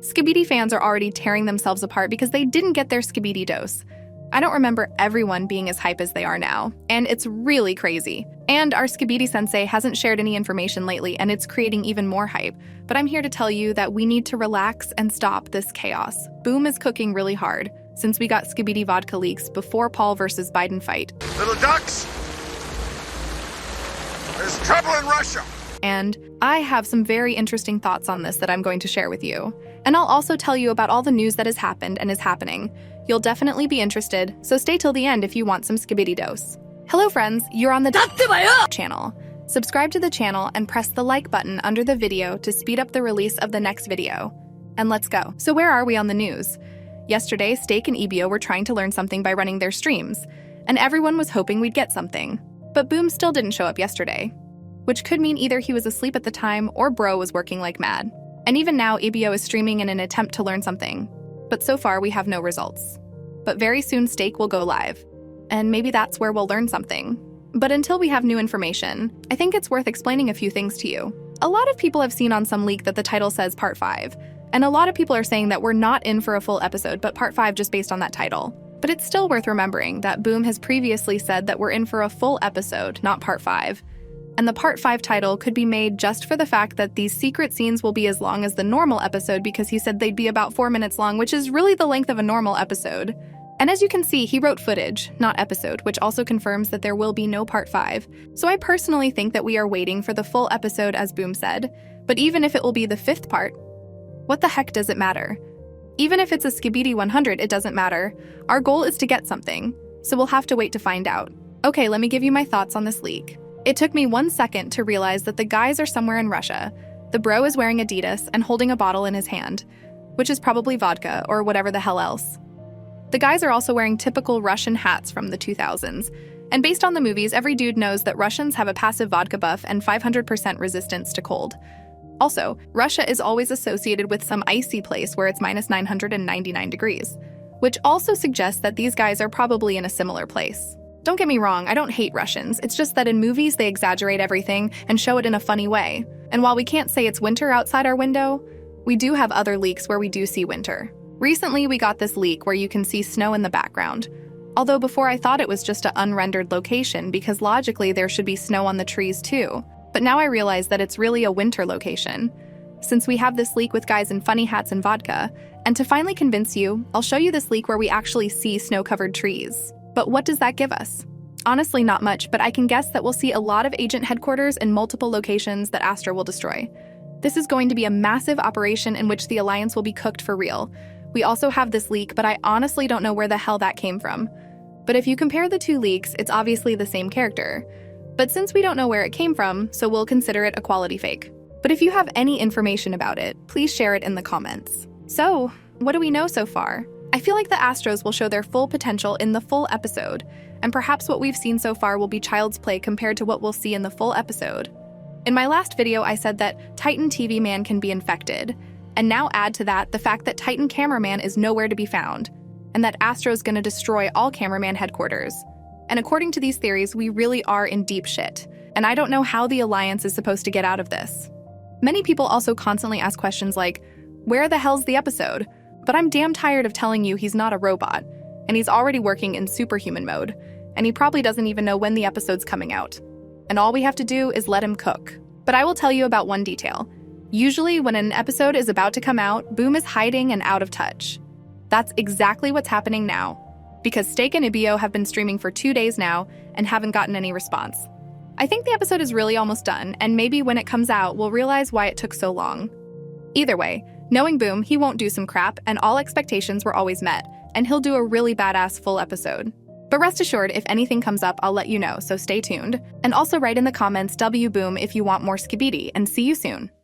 Skibidi fans are already tearing themselves apart because they didn't get their skibidi dose. I don't remember everyone being as hype as they are now, and it's really crazy. And our skibidi sensei hasn't shared any information lately, and it's creating even more hype. But I'm here to tell you that we need to relax and stop this chaos. Boom is cooking really hard, since we got skibidi vodka leaks before Paul versus Biden fight. Little ducks, there's trouble in Russia. And I have some very interesting thoughts on this that I'm going to share with you. And I'll also tell you about all the news that has happened and is happening. You'll definitely be interested, so stay till the end if you want some skibidi dose. Hello friends, you're on the channel. Subscribe to the channel and press the like button under the video to speed up the release of the next video. And let's go. So where are we on the news? Yesterday, Steak and Ebio were trying to learn something by running their streams, and everyone was hoping we'd get something. But Boom still didn't show up yesterday, which could mean either he was asleep at the time or Bro was working like mad. And even now, Ebio is streaming in an attempt to learn something. But so far, we have no results. But very soon, Steak will go live. And maybe that's where we'll learn something. But until we have new information, I think it's worth explaining a few things to you. A lot of people have seen on some leak that the title says Part 5. And a lot of people are saying that we're not in for a full episode, but Part 5 just based on that title. But it's still worth remembering that Boom has previously said that we're in for a full episode, not Part 5. And the Part 5 title could be made just for the fact that these secret scenes will be as long as the normal episode because he said they'd be about 4 minutes long, which is really the length of a normal episode. And as you can see, he wrote footage, not episode, which also confirms that there will be no Part 5. So I personally think that we are waiting for the full episode as Boom said. But even if it will be the 5th part, what the heck does it matter? Even if it's a Skibidi 100, it doesn't matter. Our goal is to get something, so we'll have to wait to find out. Okay, let me give you my thoughts on this leak. It took me 1 second to realize that the guys are somewhere in Russia. The bro is wearing Adidas and holding a bottle in his hand, which is probably vodka or whatever the hell else. The guys are also wearing typical Russian hats from the 2000s. And based on the movies, every dude knows that Russians have a passive vodka buff and 500% resistance to cold. Also, Russia is always associated with some icy place where it's minus 999 degrees, which also suggests that these guys are probably in a similar place. Don't get me wrong, I don't hate Russians, it's just that in movies they exaggerate everything and show it in a funny way. And while we can't say it's winter outside our window, we do have other leaks where we do see winter. Recently we got this leak where you can see snow in the background. Although before I thought it was just an unrendered location because logically there should be snow on the trees too. But now I realize that it's really a winter location. Since we have this leak with guys in funny hats and vodka, and to finally convince you, I'll show you this leak where we actually see snow-covered trees. But what does that give us? Honestly, not much, but I can guess that we'll see a lot of agent headquarters in multiple locations that Astra will destroy. This is going to be a massive operation in which the Alliance will be cooked for real. We also have this leak, but I honestly don't know where the hell that came from. But if you compare the two leaks, it's obviously the same character. But since we don't know where it came from, so we'll consider it a quality fake. But if you have any information about it, please share it in the comments. So, what do we know so far? I feel like the Astros will show their full potential in the full episode, and perhaps what we've seen so far will be child's play compared to what we'll see in the full episode. In my last video, I said that Titan TV Man can be infected, and now add to that the fact that Titan Cameraman is nowhere to be found, and that Astro's gonna destroy all cameraman headquarters. And according to these theories, we really are in deep shit, and I don't know how the Alliance is supposed to get out of this. Many people also constantly ask questions like, where the hell's the episode? But I'm damn tired of telling you he's not a robot, and he's already working in superhuman mode, and he probably doesn't even know when the episode's coming out. And all we have to do is let him cook. But I will tell you about one detail. Usually when an episode is about to come out, Boom is hiding and out of touch. That's exactly what's happening now, because Steak and Ibio have been streaming for 2 days now and haven't gotten any response. I think the episode is really almost done, and maybe when it comes out, we'll realize why it took so long. Either way, knowing Boom, he won't do some crap, and all expectations were always met, and he'll do a really badass full episode. But rest assured, if anything comes up, I'll let you know, so stay tuned. And also write in the comments W Boom if you want more Skibidi, and see you soon.